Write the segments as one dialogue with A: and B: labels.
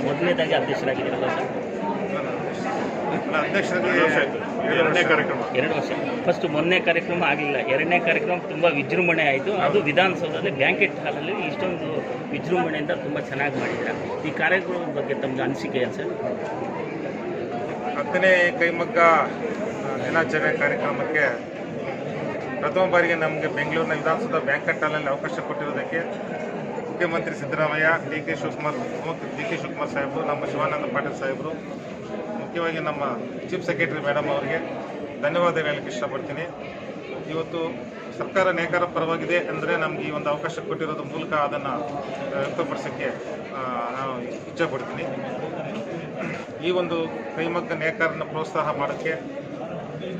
A: ಮೊದಲನೇದಾಗಿ ಅಧ್ಯಕ್ಷರಾಗಿದ್ದೀರಲ್ಲ ಸರ್?
B: ಎರಡನೇ ಕಾರ್ಯಕ್ರಮ
A: 2 ವರ್ಷ. ಫಸ್ಟ್ ಮೊನ್ನೆ ಕಾರ್ಯಕ್ರಮ ಆಗಲಿಲ್ಲ, ಎರಡನೇ ಕಾರ್ಯಕ್ರಮ ತುಂಬ ವಿಜೃಂಭಣೆ ಆಯಿತು. ಅದು ವಿಧಾನಸೌಧದಲ್ಲಿ ಬ್ಯಾಂಕೆಟ್ ಹಾಲಲ್ಲಿ ಇಷ್ಟೊಂದು ವಿಜೃಂಭಣೆಯಿಂದ ತುಂಬ ಚೆನ್ನಾಗಿ ಮಾಡಿದ್ದೀರಾ. ಈ ಕಾರ್ಯಕ್ರಮದ ಬಗ್ಗೆ ತಮಗೆ ಅನಿಸಿಕೆ ಏನು ಸರ್?
B: 10ನೇ ಕೈಮಗ್ಗ ದಿನಾಚರಣೆ ಕಾರ್ಯಕ್ರಮಕ್ಕೆ ಪ್ರಥಮ ಬಾರಿಗೆ ನಮಗೆ ಬೆಂಗಳೂರಿನ ವಿಧಾನಸೌಧ ಬ್ಯಾಂಕೆಟ್ ಹಾಲಲ್ಲಿ ಅವಕಾಶ ಕೊಟ್ಟಿರೋದಕ್ಕೆ ಮುಖ್ಯಮಂತ್ರಿ ಸಿದ್ದರಾಮಯ್ಯ, ಡಿ ಕೆ ಶಿವಕುಮಾರ್ ಸಾಹೇಬರು, ನಮ್ಮ ಶಿವಾನಂದ ಪಾಟೀಲ್ ಸಾಹೇಬರು, ಮುಖ್ಯವಾಗಿ ನಮ್ಮ ಚೀಫ್ ಸೆಕ್ರೆಟರಿ ಮೇಡಮ್ ಅವರಿಗೆ ಧನ್ಯವಾದ ಹೇಳಲಿಕ್ಕೆ ಇಷ್ಟಪಡ್ತೀನಿ. ಇವತ್ತು ಸರ್ಕಾರ ನೇಕಾರ ಪರವಾಗಿದೆ ಅಂದರೆ ನಮಗೆ ಈ ಒಂದು ಅವಕಾಶ ಕೊಟ್ಟಿರೋದ್ರ ಮೂಲಕ ಅದನ್ನು ವ್ಯಕ್ತಪಡಿಸೋಕ್ಕೆ ನಾನು ಇಚ್ಛೆಪಡ್ತೀನಿ. ಈ ಒಂದು ಕೈಮಗ್ಗ ನೇಕಾರನ ಪ್ರೋತ್ಸಾಹ ಮಾಡೋಕ್ಕೆ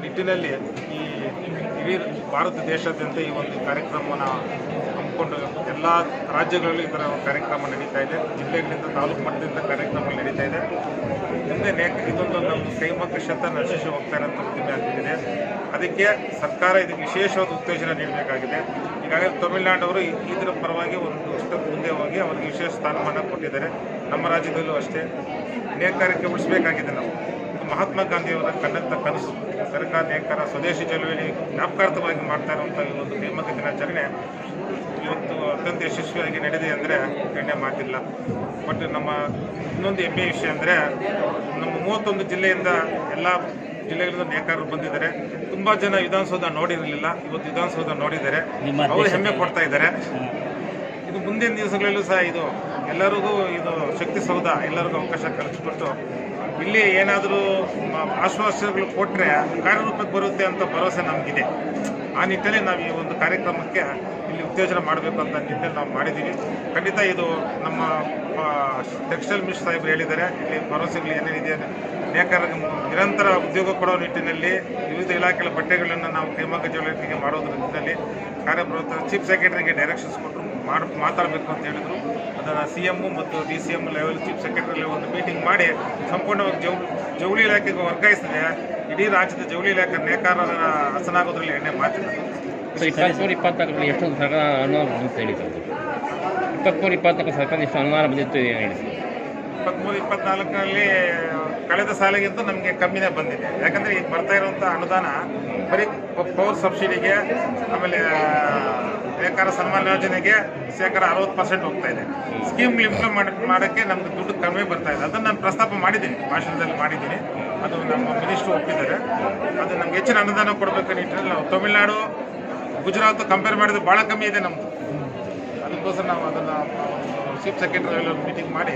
B: ನಿಟ್ಟಿನಲ್ಲಿ ಈ ಇಡೀ ಭಾರತ ದೇಶಾದ್ಯಂತ ಈ ಒಂದು ಕಾರ್ಯಕ್ರಮವನ್ನು ಹಮ್ಮಿಕೊಂಡು ಎಲ್ಲ ರಾಜ್ಯಗಳಲ್ಲೂ ಈ ಥರ ಕಾರ್ಯಕ್ರಮ ನಡೀತಾ ಇದೆ. ಜಿಲ್ಲೆಗಳಿಂದ ತಾಲೂಕು ಮಟ್ಟದಿಂದ ಕಾರ್ಯಕ್ರಮಗಳು ನಡೀತಾ ಇದೆ. ಮುಂದೆ ಇದೊಂದು ನಮ್ಮ ಕೈಮಗ್ಗ ಕ್ಷೇತ್ರ ನಶಿಸಿ ಹೋಗ್ತಾ ಇರೋಂಥ ಉದ್ದಿಮೆ ಆಗ್ತಿದೆ. ಅದಕ್ಕೆ ಸರ್ಕಾರ ಇದಕ್ಕೆ ವಿಶೇಷವಾದ ಉತ್ತೇಜನ ನೀಡಬೇಕಾಗಿದೆ. ಈಗಾಗಲೇ ತಮಿಳುನಾಡವರು ಇದರ ಪರವಾಗಿ ಒಂದು ಸ್ಟೆಪ್ ಮುಂದೆ ಹೋಗಿ ಅವರಿಗೆ ವಿಶೇಷ ಸ್ಥಾನಮಾನ ಕೊಟ್ಟಿದ್ದಾರೆ. ನಮ್ಮ ರಾಜ್ಯದಲ್ಲೂ ಅಷ್ಟೇ ನೇಕಾರಿಕೆ ಉಳಿಸಬೇಕಾಗಿದೆ. ನಾವು ಮಹಾತ್ಮ ಗಾಂಧಿಯವರ ಕಣ್ಣಂತ ಕನಸು ಸರ್ಕಾರ ನೇಕಾರ ಸ್ವದೇಶಿ ಚಳವಳಿ ಜ್ಞಾಪಕಾರ್ಥವಾಗಿ ಮಾಡ್ತಾ ಇರುವಂಥ ಈ ಒಂದು ಕೈಮಗ್ಗ ದಿನಾಚರಣೆ ಇವತ್ತು ಅತ್ಯಂತ ಯಶಸ್ವಿಯಾಗಿ ನಡೆದಿದೆ ಅಂದರೆ ಎಣ್ಣೆ ಮಾತಿಲ್ಲ. ಬಟ್ ನಮ್ಮ ಇನ್ನೊಂದು ಹೆಮ್ಮೆಯ ವಿಷಯ ಅಂದರೆ ನಮ್ಮ 31 ಜಿಲ್ಲೆಯಿಂದ ಎಲ್ಲ ಜಿಲ್ಲೆಗಳಿಂದ ನೇಕಾರರು ಬಂದಿದ್ದಾರೆ. ತುಂಬ ಜನ ವಿಧಾನಸೌಧ ನೋಡಿರಲಿಲ್ಲ, ಇವತ್ತು ವಿಧಾನಸೌಧ ನೋಡಿದ್ದಾರೆ, ಅವರು ಹೆಮ್ಮೆ ಪಡ್ತಾ ಇದ್ದಾರೆ. ಇದು ಮುಂದಿನ ದಿವಸಗಳಲ್ಲೂ ಸಹ ಇದು ಎಲ್ಲರಿಗೂ ಇದು ಶಕ್ತಿ ಸೌಧ ಎಲ್ಲರಿಗೂ ಅವಕಾಶ ಕಲ್ಪಿಸ್ಕೊಟ್ಟು ಇಲ್ಲಿ ಏನಾದರೂ ಆಶ್ವಾಸನೆಗಳು ಕೊಟ್ಟರೆ ಕಾರ್ಯರೂಪಕ್ಕೆ ಬರುತ್ತೆ ಅಂತ ಭರವಸೆ ನಮಗಿದೆ. ಆ ನಿಟ್ಟಿನಲ್ಲಿ ನಾವು ಈ ಒಂದು ಕಾರ್ಯಕ್ರಮಕ್ಕೆ ಇಲ್ಲಿ ಉತ್ತೇಜನ ಮಾಡಬೇಕು ಅಂತ ನಿಟ್ಟಿನಲ್ಲಿ ನಾವು ಮಾಡಿದ್ದೀವಿ. ಖಂಡಿತ ಇದು ನಮ್ಮ ಟೆಕ್ಸ್ಟೈಲ್ ಮಿನಿಸ್ಟರ್ ಸಾಹೇಬರು ಹೇಳಿದ್ದಾರೆ, ಇಲ್ಲಿ ಭರವಸೆಗಳು ಏನೇನಿದೆ ನೇಕಾರರಿಗೆ ನಿರಂತರ ಉದ್ಯೋಗ ಕೊಡೋ ನಿಟ್ಟಿನಲ್ಲಿ ವಿವಿಧ ಇಲಾಖೆಗಳ ಬಟ್ಟೆಗಳನ್ನು ನಾವು ಕೈಮಗ್ಗ ಜವಳಿಗೆ ಮಾಡೋದ್ರ ನಿಟ್ಟಿನಲ್ಲಿ ಕಾರ್ಯಪ್ರವೃತ್ತ ಚೀಫ್ ಸೆಕ್ರೆಟರಿಗೆ ಡೈರೆಕ್ಷನ್ಸ್ ಕೊಟ್ಟರು ಮಾತಾಡಬೇಕು ಅಂತ ಹೇಳಿದರು. ಅದನ್ನು CM ಮತ್ತು DCM ಲೆವೆಲ್ ಚೀಫ್ ಸೆಕ್ರೆಟರಿ ಒಂದು ಮೀಟಿಂಗ್ ಮಾಡಿ ಸಂಪೂರ್ಣವಾಗಿ ಜವಳಿ ಇಲಾಖೆಗೆ ವರ್ಗಾಯಿಸಿದ್ರೆ ಇಡೀ ರಾಜ್ಯದ ಜವಳಿ ಇಲಾಖೆ ನೇಕಾರರ ಹಸನಾಗೋದ್ರಲ್ಲಿ ಎಣ್ಣೆ ಮಾತಿಲ್ಲ.
C: 23-24 ಎಷ್ಟೊಂದು ಸರ್ಕಾರ ಅನುದಾನ ಬಂದಿತ್ತು ಹೇಳಿದ್ರು. 23-24 ಸರ್ಕಾರ ಎಷ್ಟು ಅನುದಾನ ಬಂದಿತ್ತು ಹೇಳಿ.
B: 23-24ರಲ್ಲಿ ಕಳೆದ ಸಾಲಿಗಿಂತ ನಮಗೆ ಕಮ್ಮಿನೇ ಬಂದಿದೆ. ಯಾಕಂದರೆ ಈಗ ಬರ್ತಾ ಇರುವಂಥ ಅನುದಾನ ಬರೀ ಪವರ್ ಸಬ್ಸಿಡಿಗೆ, ಆಮೇಲೆ ನೇಕಾರ ಸನ್ಮಾನ ಯೋಜನೆಗೆ 60% ಹೋಗ್ತಾ ಇದೆ. ಸ್ಕೀಮ್ಗಳು ಇಂಪ್ಲಿಮೆಂಟ್ ಮಾಡೋಕ್ಕೆ ನಮ್ಗೆ ದುಡ್ಡು ಕಡಿಮೆ ಬರ್ತಾ ಇದೆ. ಅದನ್ನು ನಾನು ಪ್ರಸ್ತಾಪ ಮಾಡಿದ್ದೀನಿ, ಭಾಷಣದಲ್ಲಿ ಮಾಡಿದ್ದೀನಿ. ಅದು ನಮ್ಮ ಮಿನಿಸ್ಟ್ರು ಒಪ್ಪಿದ್ದಾರೆ. ಅದು ನಮ್ಗೆ ಹೆಚ್ಚಿನ ಅನುದಾನ ಕೊಡಬೇಕು ನಿಟ್ಟಿನಲ್ಲಿ ನಾವು ತಮಿಳುನಾಡು, ಗುಜರಾತ್ ಕಂಪೇರ್ ಮಾಡಿದ್ರೆ ಭಾಳ ಕಮ್ಮಿ ಇದೆ ನಮ್ಮದು. ಅದಕ್ಕೋಸ್ಕರ ನಾವು ಅದನ್ನು ಚೀಫ್ ಸೆಕ್ರೆಟರಿ ಮೀಟಿಂಗ್ ಮಾಡಿ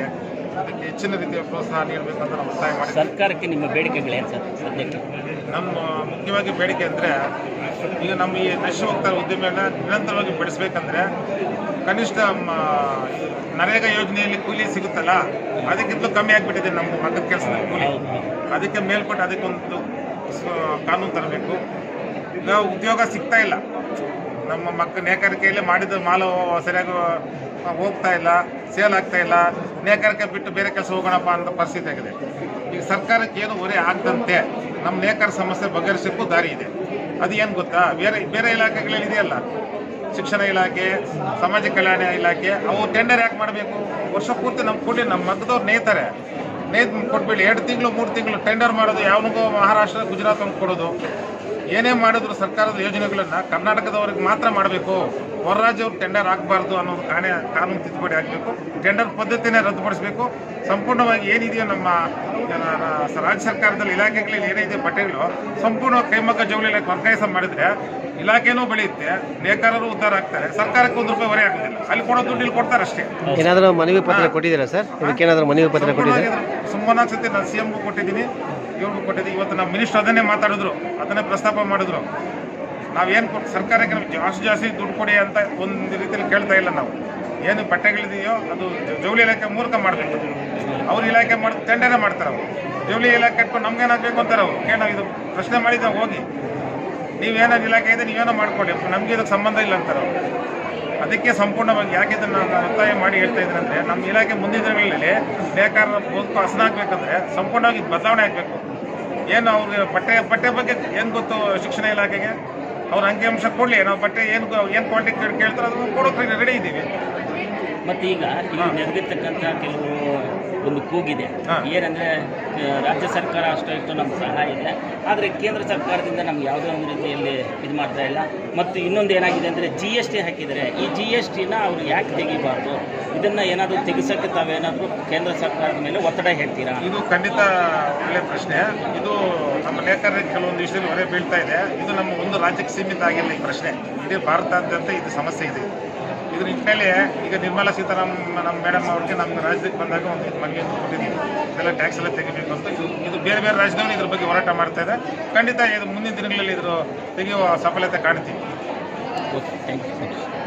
B: ಅದಕ್ಕೆ ಹೆಚ್ಚಿನ ರೀತಿಯ ಪ್ರೋತ್ಸಾಹ ನೀಡಬೇಕಂತ ನಾವು ಒತ್ತಾಯ ಮಾಡಿ.
A: ಸರ್ಕಾರಕ್ಕೆ ನಿಮ್ಮ ಬೇಡಿಕೆಗಳೇನು ಸರ್ ಸದ್ಯಕ್ಕೆ?
B: ನಮ್ಮ ಮುಖ್ಯವಾಗಿ ಬೇಡಿಕೆ ಅಂದರೆ ಈಗ ನಮ್ಮ ಈ ನಶೆ ಹೋಗ್ತಾ ಇರೋ ಉದ್ಯಮಿಯನ್ನು ನಿರಂತರವಾಗಿ ಬೆಳೆಸಬೇಕಂದ್ರೆ ಕನಿಷ್ಠ ನರೇಗಾ ಯೋಜನೆಯಲ್ಲಿ ಕೂಲಿ ಸಿಗುತ್ತಲ್ಲ ಅದಕ್ಕಿಂತಲೂ ಕಮ್ಮಿ ಆಗಿಬಿಟ್ಟಿದೆ ನಮ್ಮ ಮಗದ ಕೆಲಸದಲ್ಲಿ ಕೂಲಿ. ಅದಕ್ಕೆ ಮೇಲ್ಪಟ್ಟು ಅದಕ್ಕೊಂದು ಕಾನೂನು ತರಬೇಕು. ಈಗ ಉದ್ಯೋಗ ಸಿಗ್ತಾ ಇಲ್ಲ, ನಮ್ಮ ನೇಕಾರಿಕೆಯಲ್ಲಿ ಮಾಡಿದ ಮಾಲು ಸರಿಯಾಗಿ ಹೋಗ್ತಾ ಇಲ್ಲ, ಸೇಲ್ ಆಗ್ತಾ ಇಲ್ಲ, ನೇಕಾರಿಕೆ ಬಿಟ್ಟು ಬೇರೆ ಕೆಲಸ ಹೋಗೋಣಪ್ಪ ಅಂತ ಪರಿಸ್ಥಿತಿ ಆಗಿದೆ. ಈಗ ಸರ್ಕಾರಕ್ಕೆ ಏನು ಹೊರೆ ಆಗದಂತೆ ನಮ್ಮ ನೇಕಾರ ಸಮಸ್ಯೆ ಬಗೆಹರಿಸೋಕ್ಕೂ ದಾರಿ ಇದೆ. ಅದು ಏನು ಗೊತ್ತಾ, ಬೇರೆ ಇಲಾಖೆಗಳಲ್ಲಿ ಇದೆಯಲ್ಲ, ಶಿಕ್ಷಣ ಇಲಾಖೆ, ಸಮಾಜ ಕಲ್ಯಾಣ ಇಲಾಖೆ, ಅವು ಟೆಂಡರ್ ಯಾಕೆ ಮಾಡಬೇಕು? ವರ್ಷ ಪೂರ್ತಿ ನಮ್ಮ ಕೂಲಿ ನಮ್ಮ ಮಗ್ಗದವ್ರು ನೇಯ್ತಾರೆ, ಕೊಟ್ಬಿಡಿ 2 ತಿಂಗಳು 3 ತಿಂಗಳು ಟೆಂಡರ್ ಮಾಡೋದು. ಯಾವನಿಗೂ ಮಹಾರಾಷ್ಟ್ರ, ಗುಜರಾತ್ ಅಂತ ಕೊಡೋದು. ಏನೇ ಮಾಡಿದ್ರು ಸರ್ಕಾರದ ಯೋಜನೆಗಳನ್ನು ಕರ್ನಾಟಕದವ್ರಿಗೆ ಮಾತ್ರ ಮಾಡಬೇಕು, ಹೊರ ರಾಜ್ಯವ್ರು ಟೆಂಡರ್ ಆಗಬಾರ್ದು ಅನ್ನೋದು ಕಾನೂನು ತಿದ್ದುಪಡಿ ಆಗಬೇಕು. ಟೆಂಡರ್ ಪದ್ಧತಿನೇ ರದ್ದುಪಡಿಸಬೇಕು. ಸಂಪೂರ್ಣವಾಗಿ ಏನಿದೆಯೋ ನಮ್ಮ ರಾಜ್ಯ ಸರ್ಕಾರದಲ್ಲಿ ಇಲಾಖೆಗಳಲ್ಲಿ ಏನಿದೆ ಬಟ್ಟೆಗಳು ಸಂಪೂರ್ಣ ಕೈಮಗ್ಗ ಜವಳಿ ಇಲಾಖೆ ವರ್ಗಾಯಿಸ ಮಾಡಿದರೆ ಇಲಾಖೆನೂ ಬೆಳೆಯುತ್ತೆ, ನೇಕಾರರು ಉದ್ಧಾರ ಆಗ್ತಾರೆ, ಸರ್ಕಾರಕ್ಕೆ ₹1 ಹೊರೆ ಆಗೋದಿಲ್ಲ. ಅಲ್ಲಿ ಕೊಡೋ ದುಡ್ಡು ಇಲ್ಲಿ ಕೊಡ್ತಾರೆ ಅಷ್ಟೇ.
C: ಏನಾದರೂ ಮನವಿ ಪತ್ರ ಕೊಟ್ಟಿದ್ದೀರಾ ಸರ್? ಇದಕ್ಕೇನಾದರೂ ಮನವಿ ಪತ್ರ ಕೊಟ್ಟಿದ್ದೀರಾ?
B: ಸುಮ್ಮನೆ ಸತಿ ನಾನು CMಗೂ ಕೊಟ್ಟಿದ್ದೀನಿ, ಇವ್ರಿಗೂ ಕೊಟ್ಟಿದ್ದೀನಿ. ಇವತ್ತು ನಮ್ಮ ಮಿನಿಸ್ಟರ್ ಅದನ್ನೇ ಮಾತಾಡಿದ್ರು, ಅದನ್ನೇ ಪ್ರಸ್ತಾಪ ಮಾಡಿದ್ರು. ನಾವೇನು ಸರ್ಕಾರಕ್ಕೆ ಜಾಸ್ತಿ ದುಡ್ಡು ಕೊಡಿ ಅಂತ ಒಂದು ರೀತಿಯಲ್ಲಿ ಕೇಳ್ತಾ ಇಲ್ಲ. ನಾವು ಏನು ಬಟ್ಟೆಗಳಿದೆಯೋ ಅದು ಜವಳಿ ಇಲಾಖೆ ಮೂಲಕ ಮಾಡಬೇಕು. ಅವ್ರ ಇಲಾಖೆ ಟೆಂಡರೇ ಮಾಡ್ತಾರೆ. ಅವರು ಜವಳಿ ಇಲಾಖೆ ಇಟ್ಕೊಂಡು ನಮ್ಗೇನಾಗಬೇಕು ಅಂತಾರೆ. ಅವರು ನಾವು ಇದು ಪ್ರಶ್ನೆ ಮಾಡಿದ್ದೆ, ಹೋಗಿ ನೀವೇನೋ ಇಲಾಖೆ ಇದೆ ನೀವೇನೋ ಮಾಡ್ಕೊಳ್ಳಿ, ನಮಗೆ ಇದಕ್ಕೆ ಸಂಬಂಧ ಇಲ್ಲ ಅಂತಾರೆ ಅವರು. ಅದಕ್ಕೆ ಸಂಪೂರ್ಣವಾಗಿ ಯಾಕೆ ಇದನ್ನು ನಾನು ಒತ್ತಾಯ ಮಾಡಿ ಹೇಳ್ತಾ ಇದ್ದೀನಿ ಅಂದರೆ, ನಮ್ಮ ಇಲಾಖೆ ಮುಂದಿನ ದಿನಗಳಲ್ಲಿ ನೇಕಾರರ ಬದುಕು ಹಸನಾಗಬೇಕಂದ್ರೆ ಸಂಪೂರ್ಣವಾಗಿ ಬದಲಾವಣೆ ಆಗಬೇಕು. ಏನು ಅವ್ರಿಗೆ ಬಟ್ಟೆ ಬಗ್ಗೆ ಏನು ಗೊತ್ತು ಶಿಕ್ಷಣ ಇಲಾಖೆಗೆ? ಅವ್ರ ಅಂಕಿಅಂಶ ಕೊಡಲಿ, ನಾವು ಬಟ್ಟೆ ಏನು ಕ್ವಾಲಿಟಿ ಕೇಳ್ತಾರೆ ಅದನ್ನು ಕೊಡೋಕೆ ರೆಡಿ ಇದ್ದೀವಿ.
A: ಮತ್ತು ಈಗ ಇಲ್ಲಿ ನಡೆದಿರ್ತಕ್ಕಂಥ ಕೆಲವು ಒಂದು ಕೂಗಿದೆ. ಏನಂದರೆ ರಾಜ್ಯ ಸರ್ಕಾರ ಅಷ್ಟು ಇಷ್ಟು ನಮ್ಗೆ ಸಹಾಯ ಇದೆ, ಆದರೆ ಕೇಂದ್ರ ಸರ್ಕಾರದಿಂದ ನಮ್ಗೆ ಯಾವುದೇ ಒಂದು ರೀತಿಯಲ್ಲಿ ಇದು ಮಾಡ್ತಾ ಇಲ್ಲ. ಮತ್ತು ಇನ್ನೊಂದು ಏನಾಗಿದೆ ಅಂದರೆ GST ಹಾಕಿದರೆ ಈ GSTನ ಅವರು ಯಾಕೆ ತೆಗಿಬಾರ್ದು? ಇದನ್ನು ಏನಾದರೂ ತೆಗಿಸೋಕ್ಕೆ ತಾವೇನಾದರೂ ಕೇಂದ್ರ ಸರ್ಕಾರದ ಮೇಲೆ ಒತ್ತಡ ಹೇಳ್ತೀರಾ?
B: ಇದು ಖಂಡಿತ ಒಳ್ಳೆಯ ಪ್ರಶ್ನೆ. ಇದು ನಮ್ಮ ನೇಕಾರರಿಗೆ ಕೆಲವೊಂದು ವಿಷಯದಲ್ಲಿ ಹೊರೆ ಬೀಳ್ತಾ ಇದೆ. ಇದು ನಮ್ಮ ಒಂದು ರಾಜ್ಯಕ್ಕೆ ಸೀಮಿತ ಆಗಿಲ್ಲ ಈ ಪ್ರಶ್ನೆ, ಇಡೀ ಭಾರತಾದ್ಯಂತ ಇದು ಸಮಸ್ಯೆ ಇದೆ. ಇದ್ರ ನಿಟ್ಟಿನಲ್ಲಿ ಈಗ ನಿರ್ಮಲಾ ಸೀತಾರಾಮನ್ ನಮ್ಮ ಮೇಡಮ್ ಅವ್ರಿಗೆ ನಮ್ಮ ರಾಜ್ಯಕ್ಕೆ ಬಂದಾಗ ಒಂದು ಮನವಿಯನ್ನು ಕೊಟ್ಟಿದ್ದೀವಿ, ಇದೆಲ್ಲ ಟ್ಯಾಕ್ಸ್ ಎಲ್ಲ ತೆಗಿಬೇಕು ಅಂತ. ಇದು ಬೇರೆ ಬೇರೆ ರಾಜ್ಯದವರು ಇದ್ರ ಬಗ್ಗೆ ಹೋರಾಟ ಮಾಡ್ತಾ ಇದೆ. ಖಂಡಿತ ಇದು ಮುಂದಿನ ದಿನಗಳಲ್ಲಿ ಇದ್ರ ತೆಗೆಯುವ ಸಫಲತೆ ಕಾಣ್ತೀವಿ.
A: Okay, thank you.